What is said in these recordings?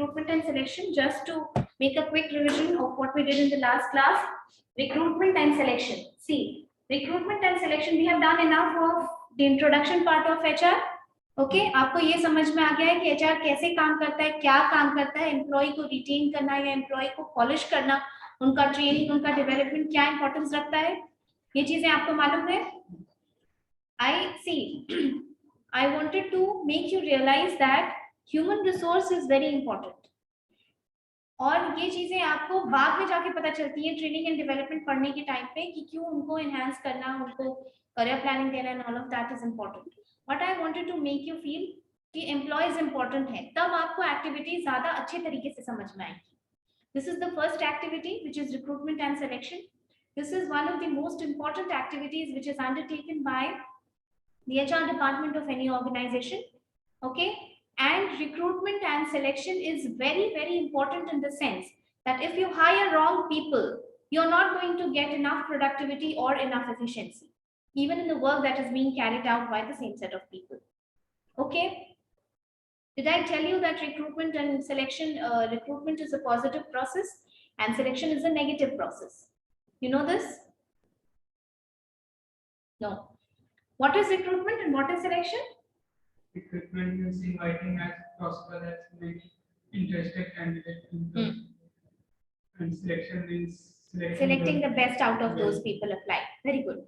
recruitment and selection. Just to make a quick revision of what we did in the last class. Recruitment and selection. See, recruitment and selection, we have done enough of the introduction part of HR. Okay, आपको ये समझ में आ गया है कि HR कैसे काम करता है, क्या काम करता है, एम्प्लॉय को रिटेन करना या एम्प्लॉय को पॉलिश करना, उनका ट्रेनिंग, उनका डेवलपमेंट क्या इंपॉर्टेंस रखता है, ये चीजें आपको मालूम है. I wanted to make you realize that human resource is very important. और ये चीजें आपको बाद में जाके पता चलती है ट्रेनिंग एंड डेवलपमेंट पढ़ने के टाइम पे कि क्यों उनको एनहांस करना, उनको करियर प्लानिंग देना and all of that is important. But I wanted to make you feel कि एम्प्लॉयज इंपॉर्टेंट है, तब आपको एक्टिविटी ज्यादा अच्छे तरीके से समझ में आएगी. This is the first activity which is recruitment and selection. This is one of the most important activities which is undertaken by the HR department of any organization. Okay, and recruitment and selection is very, very important in the sense that if you hire wrong people, you're not going to get enough productivity or enough efficiency, even in the work that is being carried out by the same set of people. Okay, did I tell you that recruitment and selection, recruitment is a positive process and selection is a negative process? You know this? No. What is recruitment and what is selection? Recruitment means inviting as possible as many interested candidates. And selection means selecting the best out of those people apply. Very good.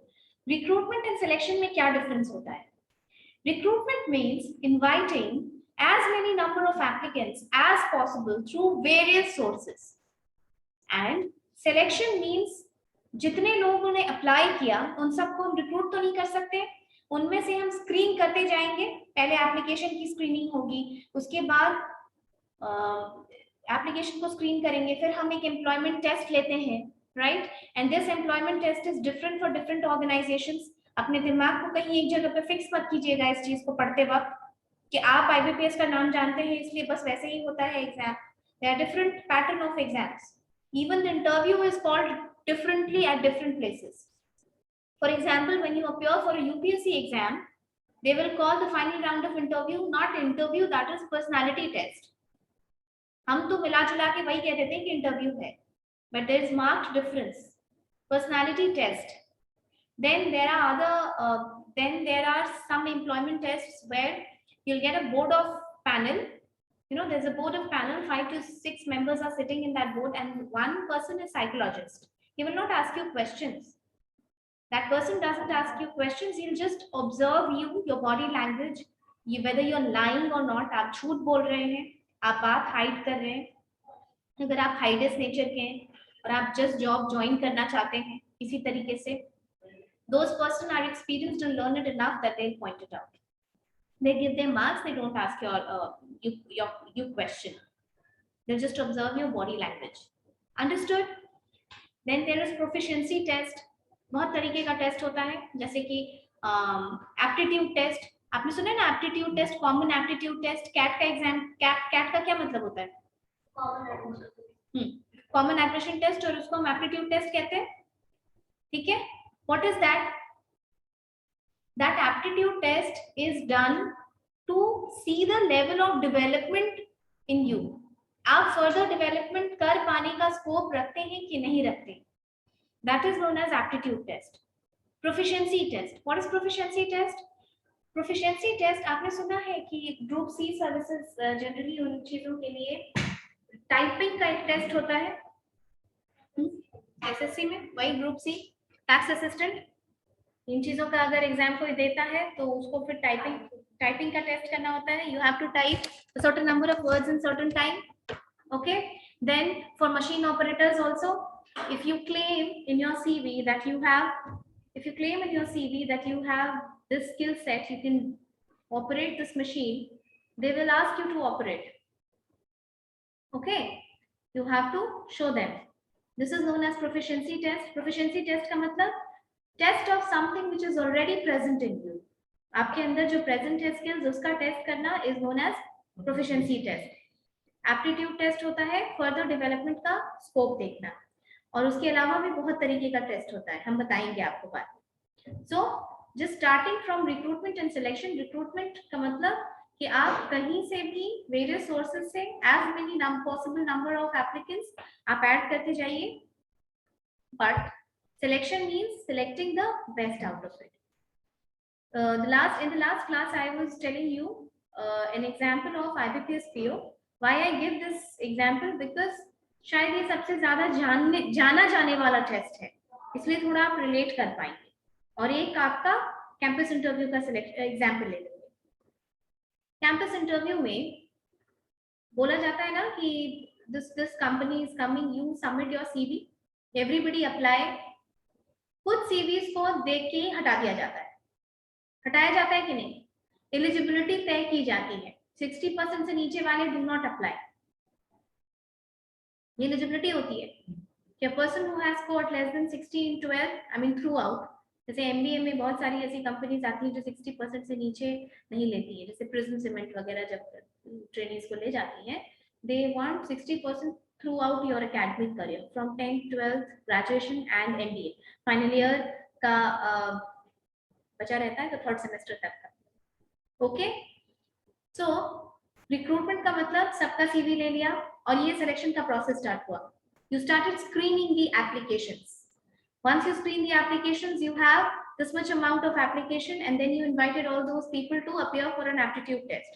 Recruitment and selection में क्या difference होता है? Recruitment means inviting as many number of applicants as possible through various sources. And selection means जितने लोगों ने apply किया उन सबको हम रिक्रूट तो नहीं कर सकते, उनमें से हम स्क्रीन करते जाएंगे. पहले एप्लीकेशन की स्क्रीनिंग होगी, उसके बाद एप्लीकेशन को स्क्रीन करेंगे, फिर हम एक एम्प्लॉयमेंट टेस्ट लेते हैं, right. And this employment test is different for different organisations. अपने दिमाग को कहीं एक जगह पे फिक्स मत कीजिएगा इस चीज को पढ़ते वक्त कि आप IBPS का नाम जानते हैं इसलिए बस वैसे ही होता है exam. There are different pattern of exams. Even the interview is called differently at different places. For example, when you appear for a UPSC exam, they will call the final round of interview not interview, that is personality test. हम तो मिला जुला के वही कह देते हैं कि इंटरव्यू है, but there is marked difference. Personality test. Then there are some employment tests where you'll get a board of panel. You know, there's a board of panel, 5 to 6 members are sitting in that board and one person is psychologist. He will not ask you questions. That person doesn't ask you questions. He'll just observe you, your body language, whether you're lying or not. आप झूठ बोल रहे हैं, आप बात hide कर रहे हैं, अगर आप हाइडेस नेचर के हैं और आप जस्ट जॉब ज्वाइन करना चाहते हैं इसी तरीके से, those person are experienced and learned enough that they'll point it out. They give them marks. They don't ask your question. They'll just observe your body language. Understood? Then there is proficiency test. बहुत तरीके का test होता है, जैसे कि aptitude test. आपने सुना है ना aptitude test, common aptitude test. CAT का एग्जाम, कैट का क्या मतलब होता है? कॉमन एप्टीट्यूड टेस्ट, और उसको हम एप्टीट्यूड टेस्ट कहते हैं. ठीक है. What is that? That aptitude test is done to see the level of development in you. आप फर्दर डेवलपमेंट कर पाने का स्कोप रखते हैं कि नहीं रखते. That is known as aptitude test. Proficiency test. What is proficiency test? Proficiency test आपने सुना है कि ग्रुप सी सर्विसेज जनरली उन चीजों के लिए टाइपिंग का एक टेस्ट होता है. SSC में वही ग्रुप सी, टैक्स असिस्टेंट, इन चीजों का अगर एग्जाम कोई देता है तो उसको फिर टाइपिंग का टेस्ट करना होता है. You have to type a certain number of words in certain time. Okay. Then for machine operators also, if you claim in your CV that you have this skill set, you can operate this machine, they will ask you to operate. Okay, you have to show them. This is known as proficiency test. Proficiency test का मतलब test of something which is already present in you. आपके अंदर जो present है skills, उसका test करना is known as proficiency test. Aptitude test होता है फर्दर डेवलपमेंट का स्कोप देखना, और उसके अलावा भी बहुत तरीके का टेस्ट होता है, हम बताएंगे आपको बाद. So just starting from recruitment and selection. Recruitment का मतलब कि आप कहीं से भी वेरियस सोर्सेज से as many possible number of applicants आप ऐड करते जाइए, but selection means selecting the best out of it. In the last class I was telling you an example of IBPS PO. Why I give this example? Because शायद ये सबसे ज्यादा जाना जाने वाला टेस्ट है, इसलिए थोड़ा आप रिलेट कर पाएंगे. और एक आपका कैंपस इंटरव्यू का एग्जाम्पल ले लेंगे. कैंपस इंटरव्यू में बोला जाता है ना कि this company is coming, you submit your CV, everybody apply. कुछ CVs को देख के ही हटा दिया जाता है. हटाया जाता है कि नहीं? एलिजिबिलिटी तय की जाती है. 60% से नीचे वाले डू नॉट अप्लाई. ये एलिजिबिलिटी होती है कि person who has scored less than 60 in 12, I mean through out. जैसे एमबीए में बहुत सारी ऐसी कंपनीज आती हैं जो 60% से नीचे नहीं लेती है, जैसे प्रिज्म सीमेंट वगैरह जब ट्रेनिंग्स को ले जाती हैं, they want 60% through out your academic career from 10th 12th graduation and MBA. Final year का बचा रहता है तो थर्ड सेमेस्टर तक का. ओके, सो रिक्रूटमेंट का मतलब सबका सीवी ले लिया और ये सिलेक्शन का प्रोसेस स्टार्ट हुआ. You started screening the applications. Once you screen the applications, you have this much amount of application, and then you invited all those people to appear for an aptitude test.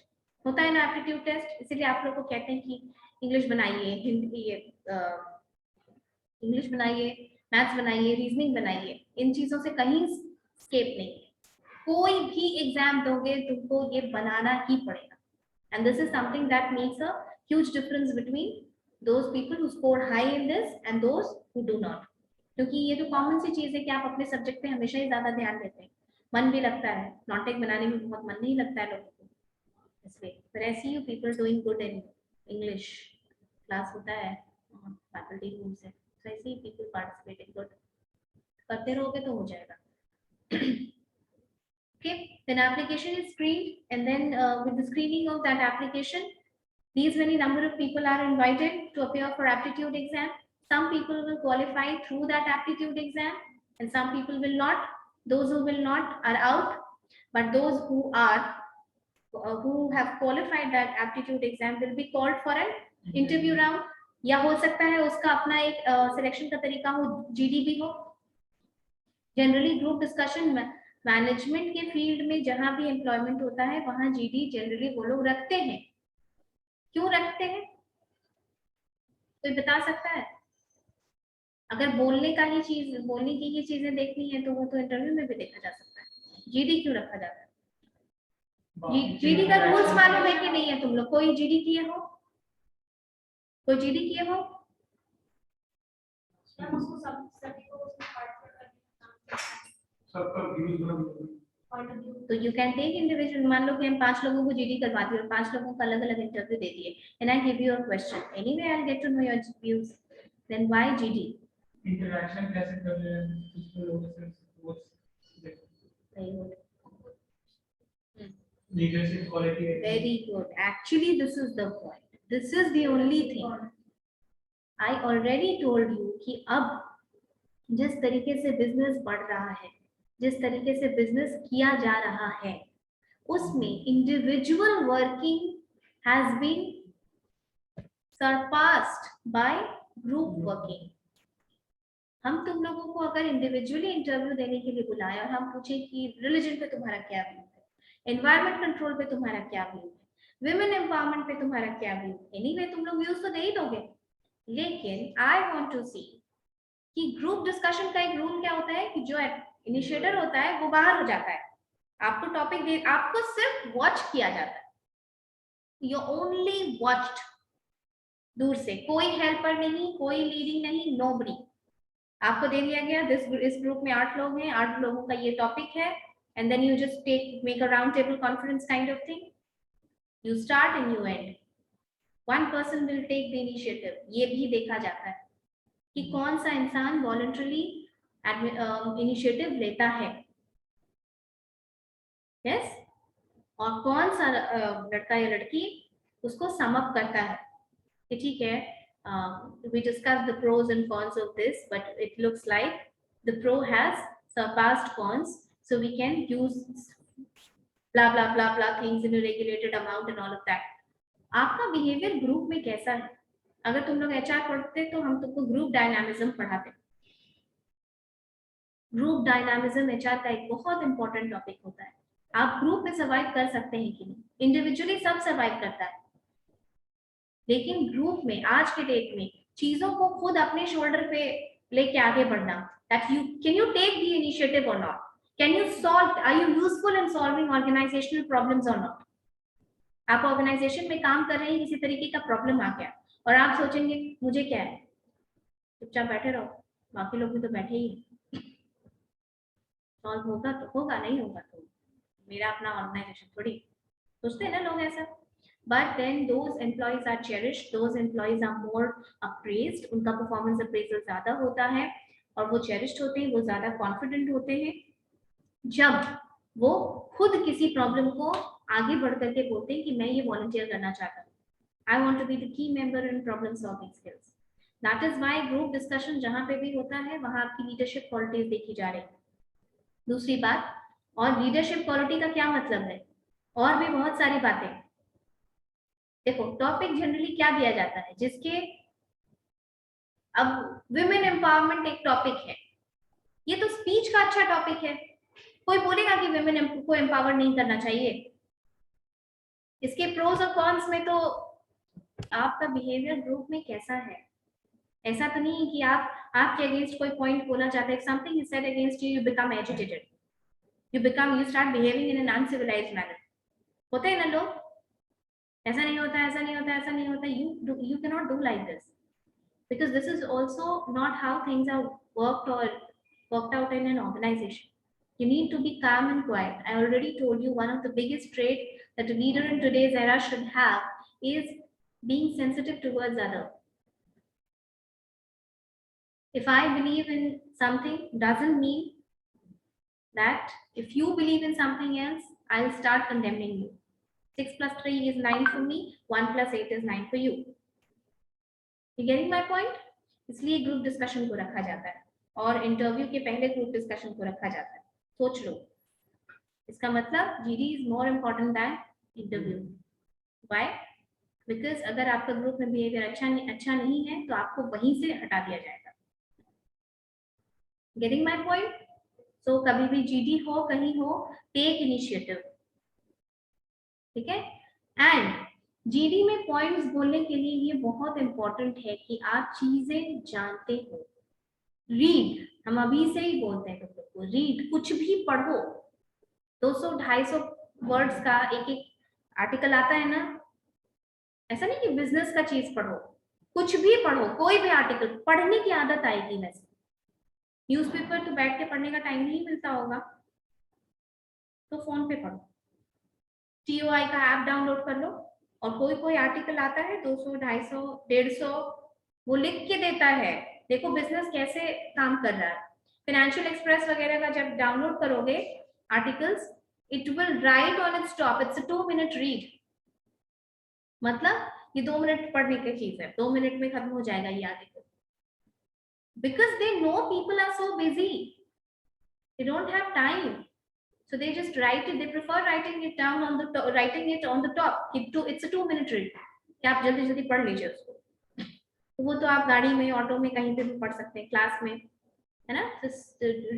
होता है ना aptitude test, इसीलिए आप लोग को कहते हैं कि इंग्लिश बनाइए, हिंदी इंग्लिश बनाइए, मैथ्स बनाइए, रीजनिंग बनाइए. इन चीजों से कहीं स्केप नहीं है. कोई भी एग्जाम दोगे तुमको ये बनाना ही पड़ेगा. And this is something that makes a huge difference between those people who score high in this and those who do not. क्योंकि ये तो कॉमन सी चीज है कि आप अपने सब्जेक्ट पे हमेशा ही ज्यादा ध्यान देते हैं. मन भी लगता है, नॉटेक बनाने में बहुत मन नहीं लगता है लोगों को, इसलिए. But I see you people doing good in English. Class होता है, फैकल्टी रूम्स है, so I see people participating good. करते रहोगे तो हो जाएगा. Okay, then application is screened, and then with the screening of that application, these many number of people are invited to appear for aptitude exam. Some people will qualify through that aptitude exam, and some people will not. Those who will not are out, but those who have qualified that aptitude exam will be called for an interview round. या हो सकता है उसका अपना एक selection का तरीका हो, जीडी भी हो. जनरली ग्रुप डिस्कशन में मैनेजमेंट के फील्ड में जहां भी एम्प्लॉयमेंट होता है वहां जीडी जनरली वो लोग रखते हैं. क्यों रखते हैं कोई बता सकता है? अगर बोलने की ही चीजें देखनी है तो वो तो इंटरव्यू में भी देखा जा सकता है. जीडी क्यों रखा जाता है? जीडी का रूल्स मालूम है कि नहीं है तुम लोग? कोई जीडी किए हो? कोई जीडी किए हो? तो यू कैन टेक इंडिविजुअल. मान लो कि हम 5 लोगों को जीडी करवा दिए और 5 लोगों को अलग अलग इंटरव्यू दे दिए, and I give you a question. Anyway I will get to know your views. Then why GD? Interaction कैसे कर रहे हैं कुछ लोगों से, leadership quality. Very good. Actually this is the point. This is the only thing. I already told you कि अब जिस तरीके से बिजनेस बढ़ रहा है, जिस तरीके से बिजनेस किया जा रहा है, उसमें individual working has been surpassed by group working. हम तुम लोगों को अगर इंडिविजुअली इंटरव्यू देने के लिए बुलाएं और हम पूछें कि रिलीजन पे तुम्हारा क्या व्यू है, एनवायरमेंट कंट्रोल पे तुम्हारा क्या व्यू है, विमेन एम्पावरमेंट पे तुम्हारा क्या व्यू, एनीवे तुम लोग व्यूज तो दे ही दोगे. लेकिन आई वांट टू सी कि ग्रुप डिस्कशन का एक रूल क्या होता है कि जो इनिशिएटर होता है वो बाहर हो जाता है. आपको टॉपिक दे, आपको सिर्फ वॉच किया जाता है. यू ओनली वॉच्ड दूर से. कोई हेल्पर नहीं, कोई लीडिंग नहीं, नोबडी. आपको दे दिया गया इस ग्रुप में 8 लोग हैं, 8 लोगों का ये टॉपिक है, and then you just make a round table conference kind of thing. You start and you end. One person will take the initiative. ये भी देखा जाता है कि कौन सा इंसान वॉलंटरली इनिशिएटिव लेता है, यस, और कौन सा लड़का या लड़की उसको सम अप करता है कि ठीक है, we discussed the pros and cons of this, but it looks like the pro has surpassed cons, so we can use blah blah blah blah things in a regulated amount and all of that. आपका behaviour group में कैसा है? अगर तुम लोग HR पढ़ते तो हम तुमको ग्रुप डायनामिज्म पढ़ाते। ग्रुप डायनामिज्म एचआर का एक बहुत इंपॉर्टेंट टॉपिक होता है। आप ग्रुप में सर्वाइव कर सकते हैं कि नहीं? इंडिविजुअली सब सर्वाइव करता है, लेकिन ग्रुप में आज के डेट में चीजों को खुद अपने शोल्डर पे लेके आगे बढ़ना, that you can you take the initiative or not, can you solve, are you useful in solving organizational problems or not? आप ऑर्गेनाइजेशन में काम कर रहे हैं, किसी तरीके का प्रॉब्लम आ गया और आप सोचेंगे मुझे क्या है, चुपचाप बैठे रहो, बाकी लोग भी तो बैठे ही हैं, सॉल्व होगा तो होगा, नहीं होगा तो मेरा अपना ऑर्गेनाइजेशन थोड़ी, सोचते हैं ना लोग ऐसा। But then those employees are cherished, those employees are more appraised, उनका performance appraisal ज्यादा होता है और वो cherished होते हैं, वो ज्यादा confident होते हैं जब वो खुद किसी प्रॉब्लम को आगे बढ़ करके बोलते हैं कि मैं ये वॉलंटियर करना चाहता हूँ, I want to be the key member in problem solving skills. That is why group discussion जहाँ पे भी होता है वहाँ आपकी leadership qualities देखी जा रही है। दूसरी बात, और leadership quality का क्या मतलब है, और भी बहुत सारी बातें। देखो टॉपिक जनरली क्या दिया जाता है, जिसके अब विमेन एम्पावरमेंट एक टॉपिक है, ये तो स्पीच का अच्छा टॉपिक है, कोई बोलेगा कि विमेन को एम्पावर नहीं करना चाहिए? इसके प्रोज और कॉन्स में तो आपका बिहेवियर ग्रुप में कैसा है, ऐसा तो नहीं है कि आपके अगेंस्ट कोई पॉइंट बोला जाता है, something is said against you, you become agitated, you start behaving in an uncivilised manner. होते हैं ना लोग, ऐसा नहीं होता, ऐसा नहीं होता, ऐसा नहीं होता, you cannot do like this, because this is also not how things are worked out in an organization. You need to be calm and quiet. I already told you one of the biggest traits that a leader in today's era should have is being sensitive towards others. If I believe in something doesn't mean that if you believe in something else, I'll start condemning you. 6 plus 3 is 9 for me, 1 plus 8 is 9 for you. You getting my point? इसलिए group discussion को रखा जाता है और interview के पहले group discussion को रखा जाता है। सोच लो, इसका मतलब GD is more important than interview. Why? Because अगर आपका ग्रुप में बिहेवियर अच्छा नहीं है तो आपको वहीं से हटा दिया जाएगा। Getting my point? सो कभी भी जीडी हो कहीं हो, टेक इनिशिएटिव, ठीक है? एंड जीडी में पॉइंट्स बोलने के लिए ये बहुत इंपॉर्टेंट है कि आप चीजें जानते हो। रीड, हम अभी से ही बोलते हैं तुम लोग को, रीड, कुछ भी पढ़ो। 200-250 वर्ड्स का एक एक आर्टिकल आता है ना, ऐसा नहीं कि बिजनेस का चीज पढ़ो, कुछ भी पढ़ो, कोई भी आर्टिकल पढ़ने की आदत आएगी। वैसे न्यूज़पेपर तो बैठ के पढ़ने का टाइम नहीं मिलता होगा, तो फोन पे पढ़ो, TOI का ऐप डाउनलोड कर लो और कोई आर्टिकल आता है 200, 250, 150, वो लिख के देता है, देखो बिजनेस कैसे काम कर रहा है। फाइनेंशियल एक्सप्रेस वगैरह का जब डाउनलोड करोगे articles, it will write on its top, it's a 2 minute read, मतलब ये 2 मिनट पढ़ने की चीज है, 2 मिनट में खत्म हो जाएगा ये article. Because they know people are so busy, they don't have time, so they just write it, they prefer writing it down on the top, writing it on the top, it's a 2 minute read कि आप जल्दी जल्दी पढ़ लीजिए उसको। तो वो तो आप गाड़ी में, ऑटो में, कहीं पे भी पढ़ सकते हैं, क्लास में, है ना?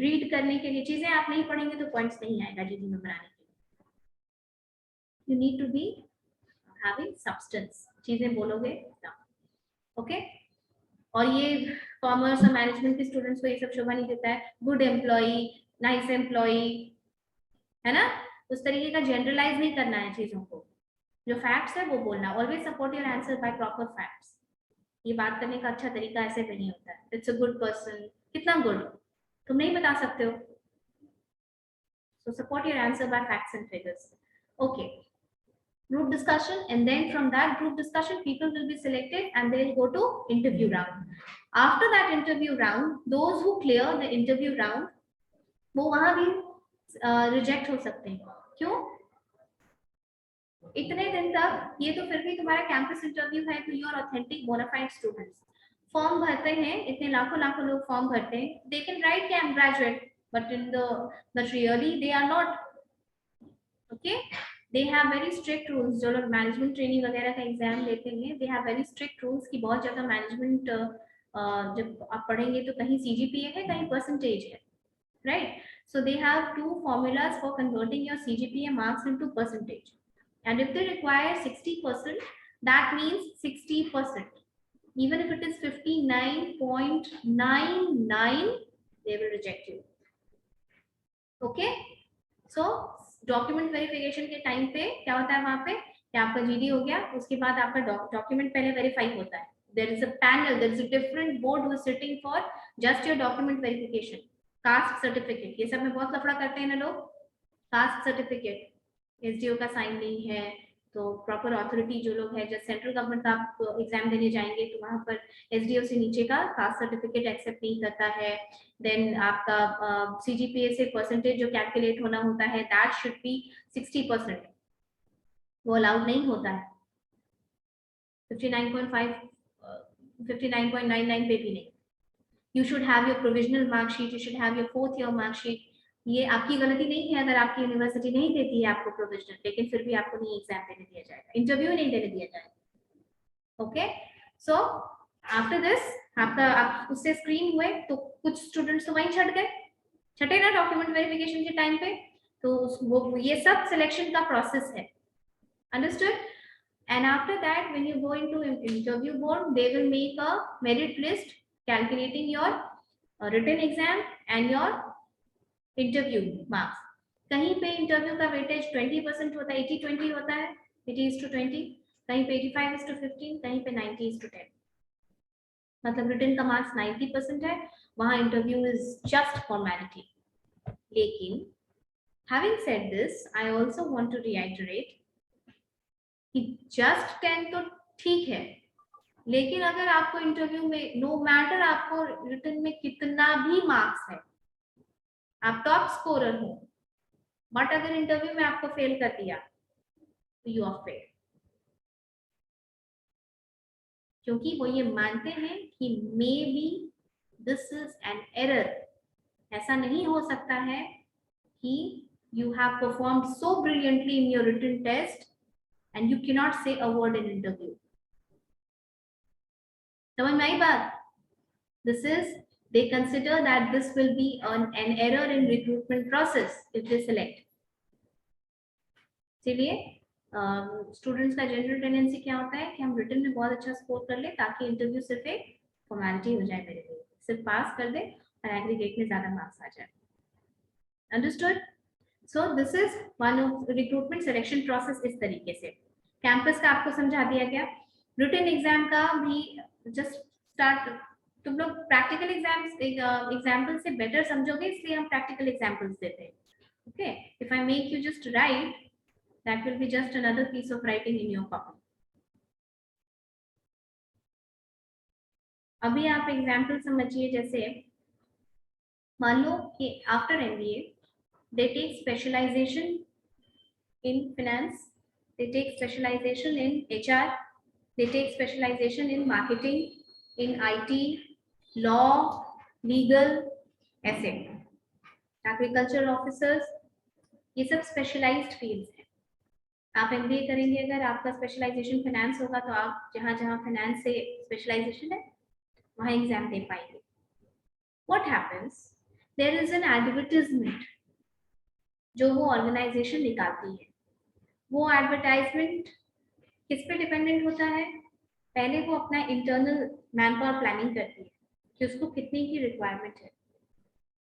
रीड करने के लिए चीजें आप नहीं पढ़ेंगे तो पॉइंट्स नहीं आएगा जीडी में बनाने के लिए। You need to be having substance, चीजें बोलोगे ओके। और ये कॉमर्स और मैनेजमेंट के स्टूडेंट्स को ये सब शोभा नहीं देता है, गुड एम्प्लॉई, नाइस एम्प्लॉई, है ना? उस तरीके का जनरलाइज नहीं करना है चीजों को, जो फैक्ट्स है वो बोलना। Always support your answer by proper facts. ये बात करने का अच्छा तरीका ऐसे भी नहीं होता है, इट्स अ गुड पर्सन, कितना गुड तुम नहीं बता सकते हो, so support your answer by facts and figures. Okay, group discussion, and then from that group discussion people will be selected and they will go to interview round. After that interview round, those who clear the interview round, वो वहां भी reject हो सकते हैं। क्यों? इतने दिन तक ये तो फिर भी तुम्हारा कैंपस इंटरव्यू है, तो you are authentic bona fide students. Form भरते हैं, इतने लाखों लोग फॉर्म भरते हैं, दे कैन राइट कि I am graduate, but in the but really they are not. Okay, they have very strict rules. जो लोग मैनेजमेंट ट्रेनिंग वगैरह का एग्जाम देते हैं, they have very strict rules की बहुत जगह मैनेजमेंट जब आप पढ़ेंगे तो कहीं CGPA है, कहीं परसेंटेज है, right? So they have two formulas for converting your CGPA marks into percentage, and if they require 60%, that means 60%. Even if it is 59.99, they will reject you. Okay? So document verification के time पे क्या होता है, वहां पे कि आपका GD हो गया, उसके बाद आपका डॉक्यूमेंट पहले वेरीफाई होता है. There is a panel, there is a different board who is sitting for just your document verification. Caste certificate, ये सब में बहुत लफड़ा करते हैं ना लोग. कास्ट सर्टिफिकेट SDO का साइन नहीं है, तो प्रॉपर अथॉरिटी जो लोग है, जब सेंट्रल गवर्नमेंट का आप एग्जाम देने जाएंगे तो वहां पर SDO से नीचे का कास्ट सर्टिफिकेट एक्सेप्ट नहीं करता है. देन आपका CGPA से परसेंटेज जो कैलकुलेट होना होता है, दैट शुड बी 60%, वो अलाउड नहीं होता है. 59.5 59.99 पे भी नहीं. You should have your provisional mark sheet, you should have your 4th year mark sheet. ये आपकी गलती नहीं है अगर आपकी यूनिवर्सिटी नहीं देती है आपको प्रोविजनल, लेकिन फिर भी आपको नहीं एग्जाम देने दिया जाएगा, इंटरव्यू नहीं देने दिया जाएगा. ओके, सो आफ्टर दिस आपका आप उससे स्क्रीन हुए तो कुछ स्टूडेंट्स तो वहीं छटे ना डॉक्यूमेंट वेरिफिकेशन के टाइम पे, तो वो ये सब सिलेक्शन का प्रोसेस है. Understood? And after that, when you go into interview board, they will make a merit list calculating your written exam and your interview marks. कहीं पे इंटरव्यू का वेटेज 20% होता है, 80-20 होता है, 80:20, कहीं पे 85:15, कहीं पे 90:10. मतलब रिटन का मार्क्स 90% है, वहां इंटरव्यू इज जस्ट फॉर्मेलिटी. लेकिन having said this, I also want to reiterate कि जस्ट 10 तो ठीक है, लेकिन अगर आपको इंटरव्यू में नो मैटर आपको रिटन में कितना भी मार्क्स है, आप टॉप स्कोरर हो, बट अगर इंटरव्यू में आपको फेल कर दिया तो यू आर फेल. क्योंकि वो ये मानते हैं कि maybe this is an error. ऐसा नहीं हो सकता है कि you have performed so brilliantly in your written test and you cannot say a word in interview. समझ में आई बात? This is, they consider that this will be an error in recruitment process if they select. इसलिए students का general tendency क्या होता है कि हम रिटन में बहुत अच्छा स्कोर कर ले ताकि इंटरव्यू सिर्फ एक फॉर्मेलिटी हो जाए मेरे लिए, सिर्फ पास कर दे और एग्रीगेट में ज्यादा मार्क्स आ जाए. Understood? So this is one of recruitment selection process. इस तरीके से कैंपस का आपको समझा दिया गया. रिटन एग्जाम का भी जस्ट स्टार्ट, तुम लोग प्रैक्टिकल एग्जाम्पल से बेटर समझोगे, इसलिए हम प्रैक्टिकल एग्जाम्पल्स देते हैं. Okay, if I make you just write, that will be just another piece of writing in your copy. अभी आप एग्जाम्पल समझिए. जैसे मान लो कि after MBA they take specialization in finance, they take specialization in HR, they take specialization in marketing, in IT, law, legal, ऐसे agriculture officers, ये सब specialized fields हैं. आप MBA करेंगे, अगर आपका specialization finance होगा तो आप जहाँ जहाँ finance से specialization है वहाँ एग्जाम दे पाएंगे. What happens? There is an advertisement जो वो ऑर्गेनाइजेशन निकालती है. वो एडवर्टाइजमेंट किस पे डिपेंडेंट होता है? पहले वो अपना इंटरनल मैन पावर प्लानिंग करती है कि उसको कितनी की रिक्वायरमेंट है.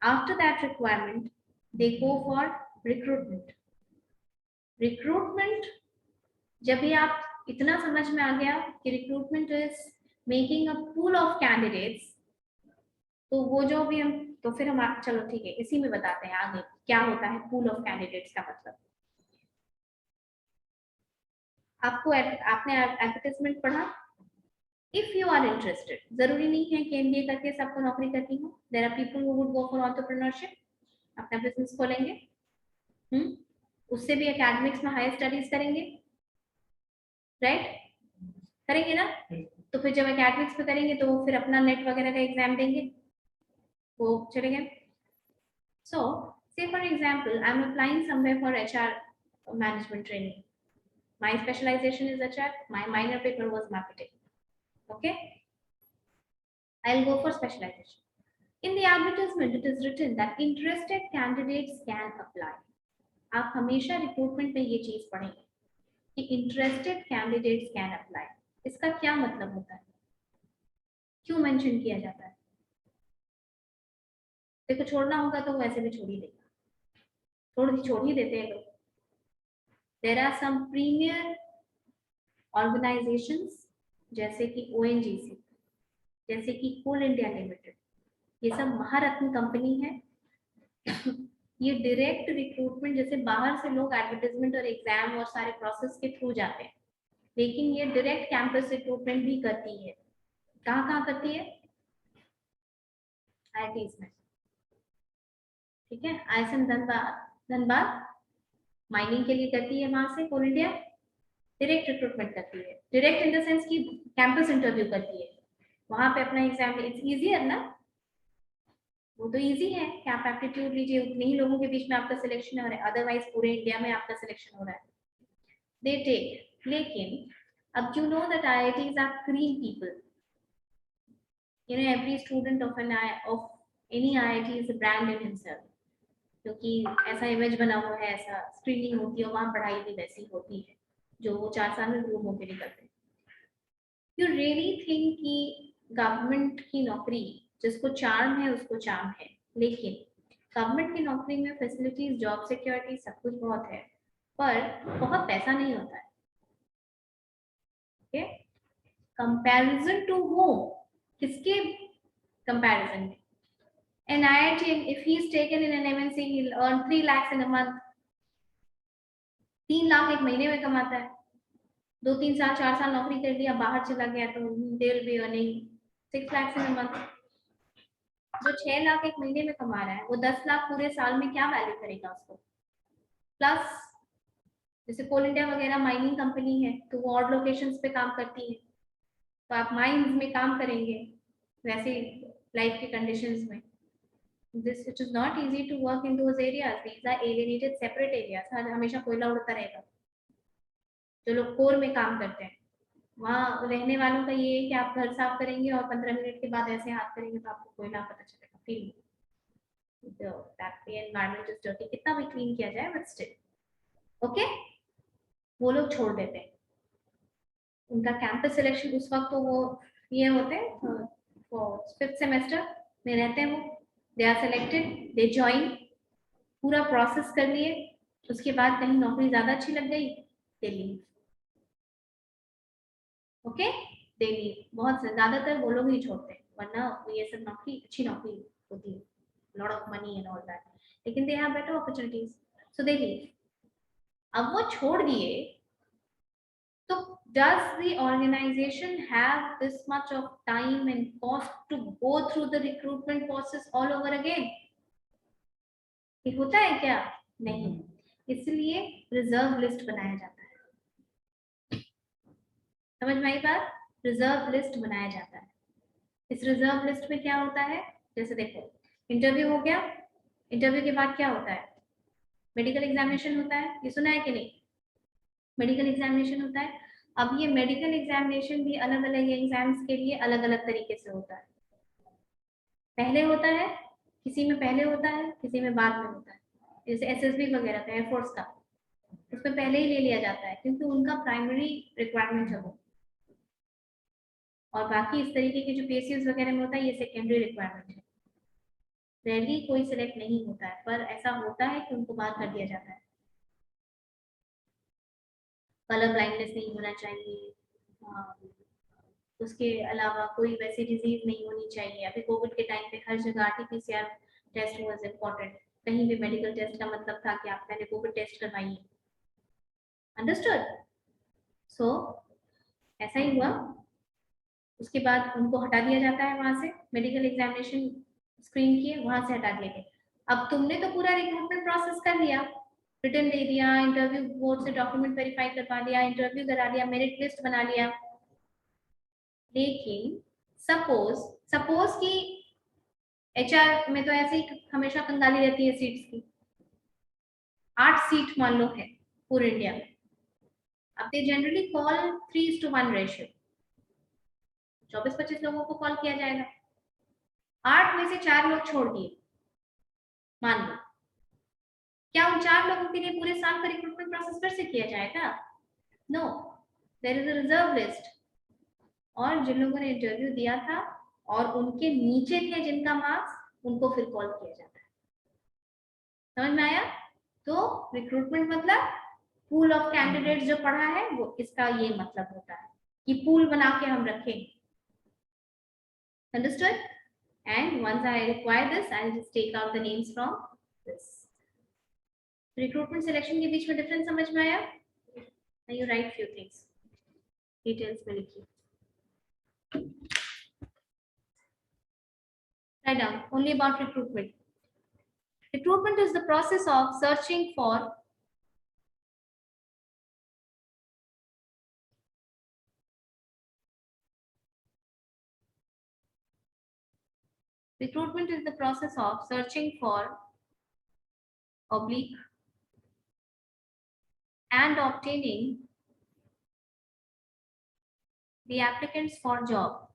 After that requirement they go for recruitment. Recruitment जब भी आप इतना समझ में आ गया कि recruitment is making a pool of candidates, तो वो जो भी हम तो फिर हम चलो ठीक है इसी में बताते हैं आगे क्या होता है पूल ऑफ कैंडिडेट्स का मतलब. आपको आपने एडवर्टाइजमेंट पढ़ा. इफ यू आर इंटरेस्टेड, जरूरी नहीं है कि MBA करके सबको नौकरी करनी हो. There are people who would go for entrepreneurship, अपना बिजनेस खोलेंगे, उससे भी एकेडमिक्स में हायर स्टडीज करेंगे, राइट? करेंगे ना? तो फिर जब एकेडमिक्स पे करेंगे तो फिर अपना नेट वगैरह का एग्जाम देंगे, वो चलेंगे. So say for example, I'm applying somewhere for HR management training. My specialization is HR. My minor paper was marketing. Okay, I'll go for specialization. In the advertisement, it is written that interested candidates can apply. आप हमेशा recruitment में ये चीज पढ़ेंगे कि interested candidates can apply. इसका क्या मतलब होता है, क्यों मेंशन किया जाता है? देखो छोड़ना होगा तो वो ऐसे भी छोड़ ही देगा, छोड़ ही देते हैं लोग. There are some premier organisations जैसे कि ONGC, जैसे कि कोल इंडिया लिमिटेड, ये सब महारत्न कंपनी है. ये डायरेक्ट रिक्रूटमेंट, जैसे बाहर से लोग एडवर्टाइजमेंट और एग्जाम और सारे प्रोसेस के थ्रू जाते हैं, लेकिन ये डायरेक्ट कैंपस रिक्रूटमेंट भी करती है. कहाँ करती है? IITs में. ठीक है, ISM धनबाद माइनिंग के लिए करती है, वहां से कोल इंडिया डायरेक्ट रिक्रूटमेंट करती है. डायरेक्ट इन द सेंस की कैंपस इंटरव्यू करती है, वहां पे अपना एग्जाम. इट्स इजियर ना, वो तो इजी है कि आप एप्टीट्यूड लीजिए, उतने ही लोगों के बीच में आपका सिलेक्शन हो रहा है, अदरवाइज पूरे इंडिया में आपका सिलेक्शन हो रहा है. They take. लेकिन अब you know that IITs are clean people. You know, every student of any IIT is a brand in himself, क्योंकि ऐसा इमेज बना हुआ है, ऐसा स्क्रीनिंग होती है, वहाँ पढ़ाई भी वैसी होती है जो वो 4 साल में ग्रूम होकर निकलते हैं. यू रियली थिंक कि गवर्नमेंट की नौकरी, जिसको चार्म है उसको चार्म है, लेकिन गवर्नमेंट की नौकरी में फैसिलिटीज, जॉब सिक्योरिटी, सब कुछ बहुत है, पर बहुत पैसा नहीं होता है. ओके, कंपैरिजन टू होम, किसके कंपैरिजन में? An IIT, if he is taken in an MNC, he'll earn 3 lakhs in a month. 3 lakh एक महीने में कमाता है. 2-3 साल 4 साल नौकरी कर लिया, बाहर चला गया तो they will be earning 6 lakhs in a month. जो 6 लाख एक महीने में कमा रहा है, वो 10 लाख पूरे साल में क्या वैल्यू करेगा उसको? प्लस जैसे कोल इंडिया वगैरह माइनिंग कंपनी है, तो वो और लोकेशंस पे काम करती है, तो आप माइंस में काम करेंगे वैसे लाइफ के कंडीशंस में. This it is not easy to work in those areas. These are alienated separate areas. हमेशा कोयला उड़ता रहेगा. जो लोग कोर में काम करते हैं, वहाँ रहने वालों का ये है कि आप घर साफ करेंगे और 15 मिनट के बाद ऐसे हाथ करेंगे तो आपको कोयला पता चलेगा. Feel the environment is dirty, कितना भी क्लीन किया जाए, but still ओके. वो लोग छोड़ देते हैं. उनका कैंपस सिलेक्शन उस वक्त तो वो ये होते हैं, 5th सेमेस्टर में रहते हैं वो. They are selected, they join, पूरा प्रोसेस कर लिए, उसके बाद कहीं नौकरी ज्यादा अच्छी लग गई, दे लीव. ओके, दे लीव. बहुत ज्यादातर वो लोग ही छोड़ते हैं, वरना ये सब नौकरी अच्छी नौकरी होती है, lot of money and all that, लेकिन they have better opportunities, so they leave. अब वो छोड़ दिए तो does the organization have this much of time and cost to go through the recruitment process all over again? ये होता है क्या? नहीं. इसलिए रिजर्व लिस्ट बनाया जाता है. समझ में आई बात? रिजर्व लिस्ट बनाया जाता है. इस रिजर्व लिस्ट में क्या होता है? जैसे देखो, इंटरव्यू हो गया, इंटरव्यू के बाद क्या होता है? मेडिकल एग्जामिनेशन होता है. ये सुना है कि नहीं? मेडिकल एग्जामिनेशन होता है. अब ये मेडिकल एग्जामिनेशन भी अलग अलग एग्जाम्स के लिए अलग अलग तरीके से होता है. पहले होता है, किसी में पहले होता है, किसी में बाद में होता है. जैसे SSB वगैरह का, एयरफोर्स का, उसमें पहले ही ले लिया जाता है क्योंकि उनका प्राइमरी रिक्वायरमेंट है वो. और बाकी इस तरीके के जो PSUs वगैरह में होता है, ये सेकेंडरी रिक्वायरमेंट है. रेयरली कोई सिलेक्ट नहीं होता है, पर ऐसा होता है कि उनको बाहर कर दिया जाता है. कलर ब्लाइंडनेस नहीं होना चाहिए, उसके अलावा कोई वैसी डिजीज नहीं होनी चाहिए. अभी कोविड के टाइम पे हर जगह RT-PCR टेस्ट वाज इम्पोर्टेंट. कहीं भी मेडिकल टेस्ट का मतलब था कि आप पहले कोविड टेस्ट करवाइए. अंडरस्टूड? सो ऐसा ही हुआ. उसके बाद उनको हटा दिया जाता है वहां से, मेडिकल एग्जामिनेशन स्क्रीन किए, वहां से हटा दिए गए. अब तुमने तो पूरा रिक्रूटमेंट प्रोसेस कर लिया, रिटर्न दे दिया, इंटरव्यू बोर्ड से डॉक्यूमेंट वेरीफाई करवा लिया, इंटरव्यू करा लिया, मेरिट लिस्ट बना लिया. लेकिन सपोज कि HR में तो ऐसे ही हमेशा कंगाली रहती है सीट्स की. 8 सीट मान लो है, पूरे इंडिया में। अब दे जनरली कॉल 3:1 रेशियो, 24-25 लोगों को कॉल किया जाएगा, 8 में से 4 लोग छोड़ दिए मान लो, क्या उन 4 लोगों के लिए पूरे साल का रिक्रूटमेंट प्रोसेस फिर से किया जाएगा? No, there is a reserve list, और जिन लोगों ने इंटरव्यू दिया था और उनके नीचे थे जिनका मार्क्स, उनको फिर कॉल किया जाता है। समझ में आया? तो रिक्रूटमेंट मतलब पूल ऑफ कैंडिडेट्स जो पढ़ा है वो इसका ये मतलब होता है कि पूल बना के हम रखें। Understood? And once I require this, I'll just take out the names from this. Recruitment selection के बीच में difference समझ में आया? Now you write few things. Details में लिखिए. Write down only about recruitment. Recruitment is the process of searching for oblique and obtaining the applicants for job.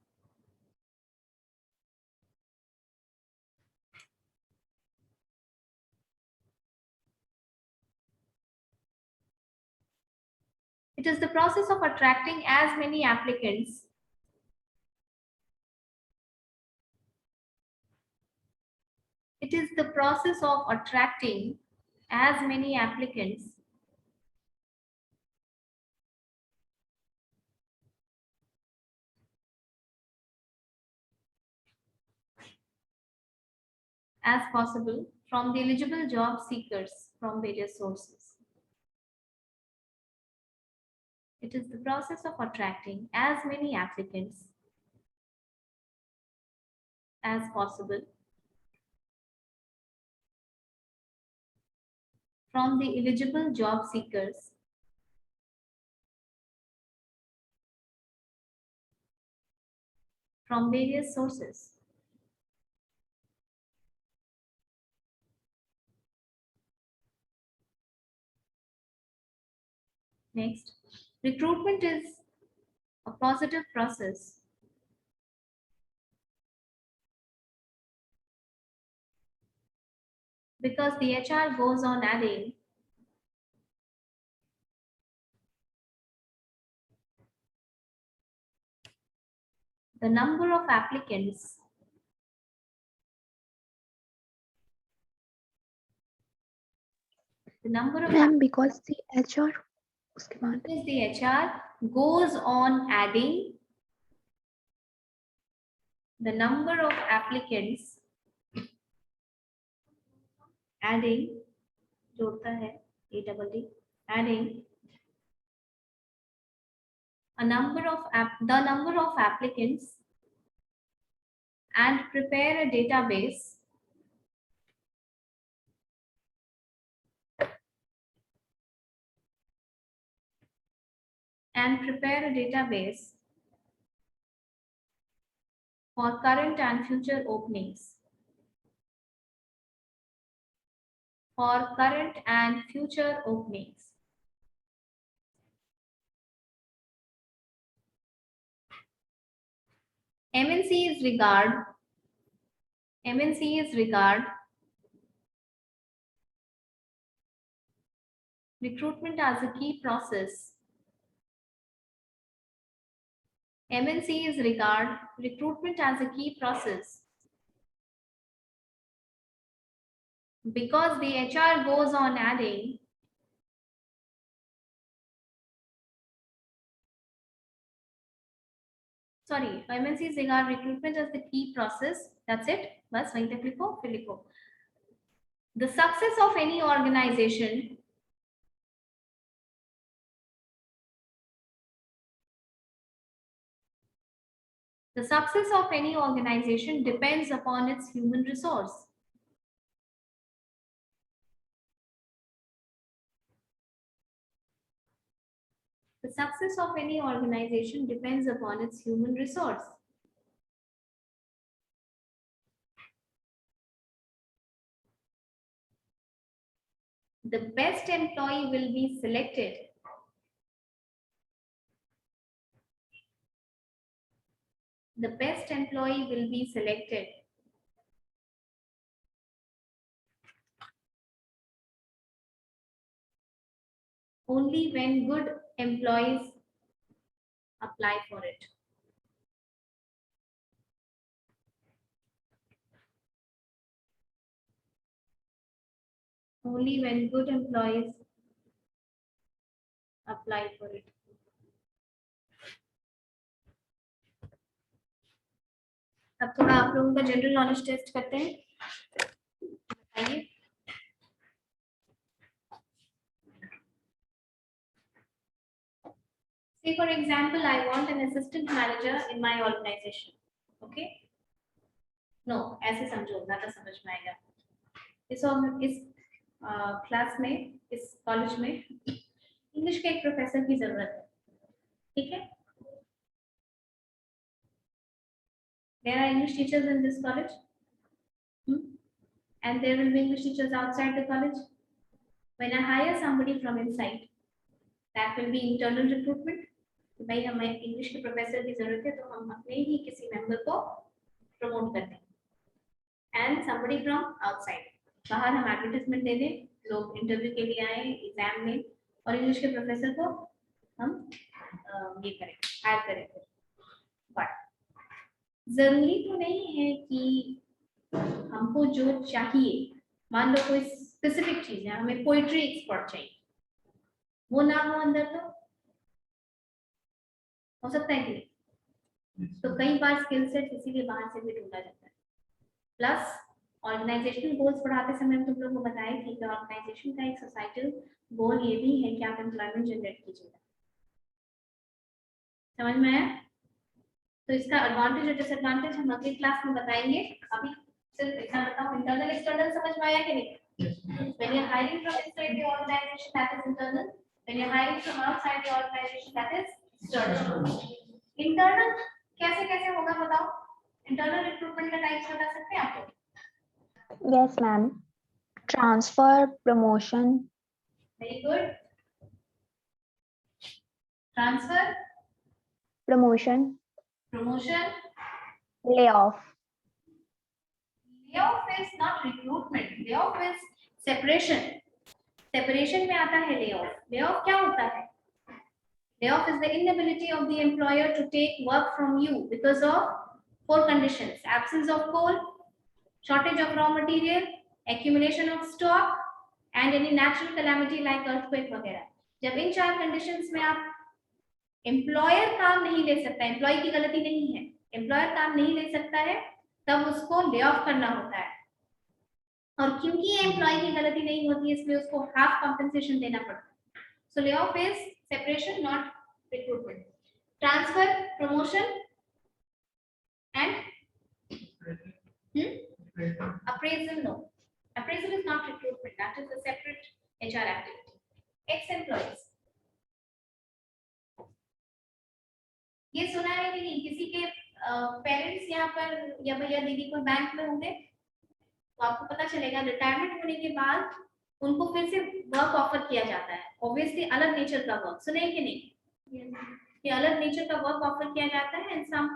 It is the process of attracting as many applicants as possible from the eligible job seekers from various sources. It is the process of attracting as many applicants as possible from the eligible job seekers from various sources. Next, recruitment is a positive process because the HR goes on adding the number of applicants Ma'am, because the HR उसके बाद because the HR goes on adding the number of applicants, adding जोड़ता है ADD, adding the number of applicants and prepare a database for current and future openings. MNCs regard recruitment as a key process. MNCs regard recruitment as a key process because the HR goes on adding MNCs regard recruitment as the key process. That's it. बस वहीं तक लिखो, फिर लिखो. The success of any organization depends upon its human resource. The success of any organization depends upon its human resource. The best employee will be selected only when good employees apply for it. Only when good employees apply for it. अब थोड़ा आप लोगों का general knowledge test करते हैं. बताइए. Say for example, I want an assistant manager in my organization. Okay? No, ऐसे समझो, ज़्यादा समझ में आएगा. इस क्लास में, इस कॉलेज में इंग्लिश के एक प्रोफेसर की जरूरत है. ठीक है? There are English teachers in this college, and there will be English teachers outside the college. When I hire somebody from inside, that will be internal recruitment. भाई हमें इंग्लिश के प्रोफेसर की जरूरत है, तो हम अपने ही किसी मेंबर को प्रमोट करते हैं. And somebody from outside, बाहर हम एडवर्टाइजमेंट दे दें, लोग इंटरव्यू के लिए आए, एग्जाम में, और इंग्लिश के प्रोफेसर को हम ये करें, हायर करें. बट जरूरी तो नहीं है कि हमको जो चाहिए, मान लो कोई स्पेसिफिक चीज है, हमें पोइट्री एक्सपर्ट चाहिए, वो ना हो अंदर तो हो सकता है कि नहीं. तो कई बार स्किल सेट इसीलिए बाहर से भी ढूंढा जाता है. प्लस ऑर्गेनाइजेशनल गोल्स बढ़ाते समय हम तुम लोग को बताया कि ऑर्गेनाइजेशन का एक सोसाइटल गोल ये भी है कि आप एम्प्लॉयमेंट जनरेट कीजिएगा. समझ में आया? तो इसका एडवांटेज और डिसएडवांटेज हम अगली क्लास में बताएंगे. अभी सिर्फ इतना बताओ, इंटरनल एक्सटर्नल समझ में आया कि नहीं? When you're hiring from inside the organization, that is internal. When you're hiring from outside the organization, that is external. Internal कैसे कैसे होगा बताओ? इंटरनल रिक्रूटमेंट का टाइप्स बता सकते हैं आप लोग? Yes, ma'am. Transfer, promotion, Very good. Transfer, promotion, promotion. layoff. Layoff is not recruitment. Layoff is separation. Separation में आता है layoff. Layoff क्या होता है? Layoff is the inability of the employer to take work from you because of 4 conditions: absence of coal, shortage of raw material, accumulation of stock, and any natural calamity like earthquake वगैरह. जब इन 4 conditions में आप employer काम नहीं ले सकता, employee की गलती नहीं है, employer काम नहीं ले सकता है, तब उसको lay off करना होता है. और क्योंकि employee की गलती नहीं होती है, इसलिए उसको half compensation देना पड़ता है. So lay off is separation, not recruitment. Transfer, promotion, and appraisal. No, appraisal is not recruitment. That is a separate HR activity. Ex-employees. ये सुना है कि नहीं, किसी के पेरेंट्स यहाँ पर या भैया दीदी कोई बैंक में होंगे, तो आपको पता चलेगा रिटायरमेंट होने के बाद उनको फिर से वर्क ऑफर किया जाता है. ऑब्वियसली अलग नेचर का वर्क, सुने कि नहीं? ये अलग नेचर का वर्क ऑफर किया जाता है, and some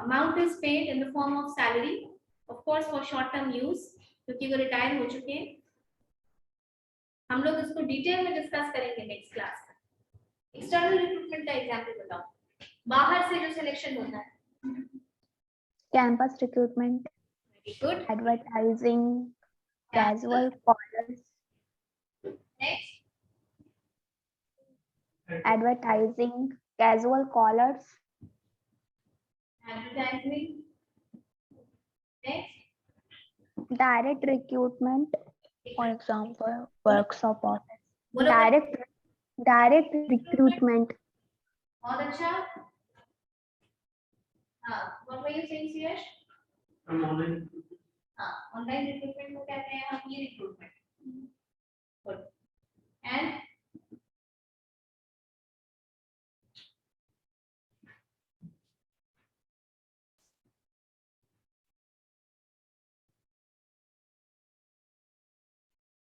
amount is paid in the form of salary, of course for short term use, क्योंकि वो रिटायर हो चुके हैं. हम लोग इसको डिटेल में डिस्कस करेंगे नेक्स्ट क्लास में. एक्सटर्नल रिक्रूटमेंट का एग्जांपल बताओ, बाहर से जो सिलेक्शन होता है. Campus recruitment, very good. advertising, casual callers, next, advertising, casual callers, advertisement. Next, direct recruitment, for example, workshop office. बोलो. Direct recruitment, बहुत अच्छा. हाँ, what were you saying, Suyash? हाँ, ऑनलाइन रिक्रूटमेंट को कहते हैं हम ई रिक्रूटमेंट. गुड. एंड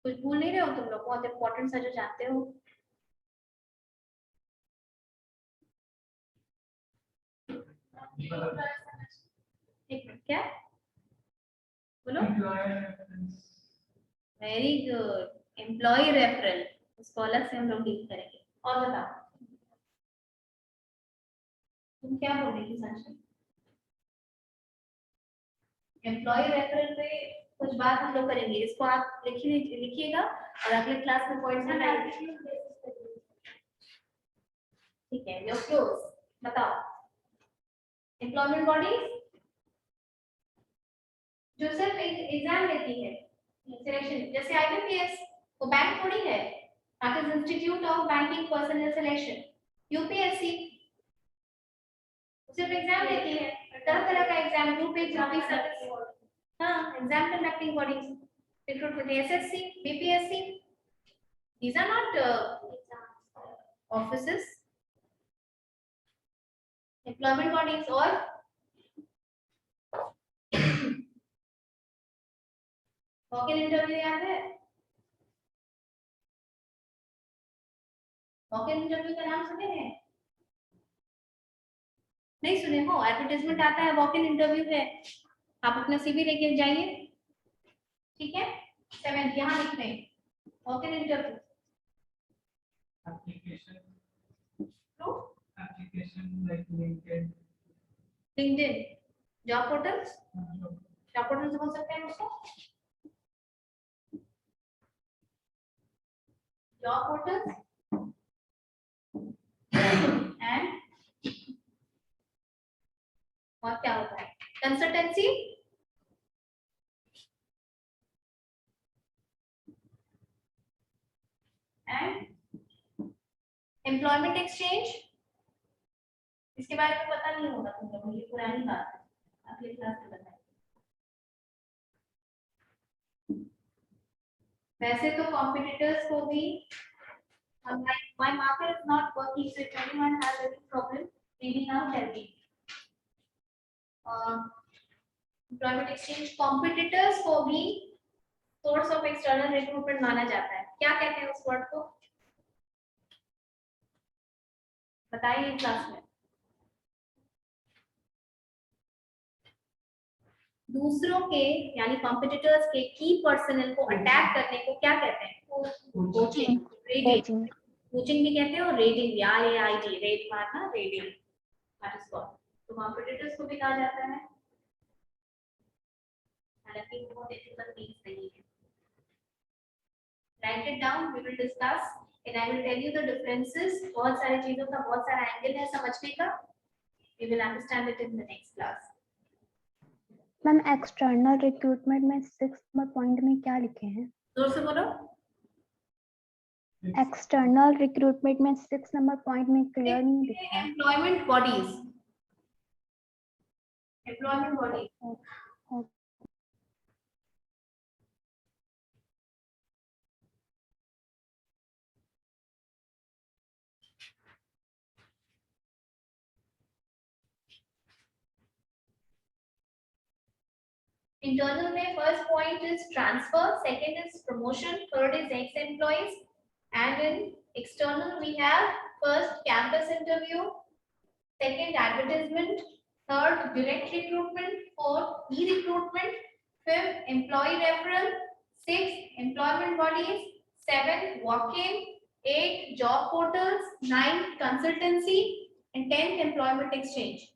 कुछ कुछ भूल नहीं रहे हो तुम लोग? बहुत इंपॉर्टेंट सा जो जानते हो। एक मिनट, क्या बोलो? वेरी गुड, एम्प्लॉय रेफरल, उसको अलग से हम लोग डील करेंगे। और बताओ तुम क्या बोल रही थी संशय? एम्प्लॉय रेफरल पे कुछ बात हम लोग करेंगे, इसको आप लिखिएगा और अगले क्लास में पॉइंट्स बनाइए। ठीक है, योर क्लोज बताओ। एम्प्लॉयमेंट बॉडी जो सिर्फ एग्जाम लेती है सिलेक्शन, जैसे आईबीपीएस वो बैंक थोड़ी है, that is institute of banking personnel selection. UPSC सिर्फ एग्जाम लेती है, तरह तरह का exam, group A group B service, हाँ, exam conducting bodies, recruitment, SSC, BPSC, these are not offices, employment bodies। और वॉक इन इंटरव्यू याद है? वॉक इन इंटरव्यू का नाम सुने हैं? नहीं सुने हो? एडवर्टाइजमेंट आता है, वॉक इन इंटरव्यू है, आप अपना सीवी लेके जाइए। ठीक है, 7 यहाँ लिखते हैं walk in interview. application like LinkedIn, job portals, job portal से बोल सकते हैं उसको, जॉब पोर्टल्स एंड और क्या होता है, कंसल्टेंसी एंड एम्प्लॉयमेंट एक्सचेंज। इसके बारे में पता नहीं होगा तुम लोगों को, ये पुरानी बात है, अगले क्लास में बताएंगे। वैसे तो कॉम्पिटिटर्स को भी my marker is not working, so if anyone has any problem maybe now tell me। Employment exchange competitors को भी सोर्स ऑफ एक्सटर्नल रिक्रूटमेंट माना जाता है। क्या कहते हैं उस वर्ड को? बताइए क्लास में। दूसरों के यानी कॉम्पिटिटर्स के की पर्सनल को अटैक करने को क्या कहते हैं? कोचिंग, रेडिंग, कोचिंग भी कहते हैं और रेडिंग भी, RAID, रेड मारना, रेडिंग, दैट इज कॉल्ड। तो कॉम्पिटिटर्स को भी कहा जाता है, हालांकि बहुत डिफिकल्ट मींस नहीं है। Write it down, we will discuss and I will tell you the differences. बहुत सारी चीजों का बहुत सारा एंगल है समझने का, we will understand it in the next class. Ma'am external recruitment में 6 नंबर पॉइंट में क्या लिखे हैं? जोर से बोलो। एक्सटर्नल रिक्रूटमेंट में 6 नंबर पॉइंट में क्लियर नहीं लिखा है। Employment bodies, employment bodies. Internal में first point is transfer, second is promotion, third is ex-employees, and in external we have first campus interview, second advertisement, third direct recruitment, fourth e-recruitment, fifth employee referral, sixth employment bodies, seventh walk-in, eighth job portals, ninth consultancy, and 10th employment exchange.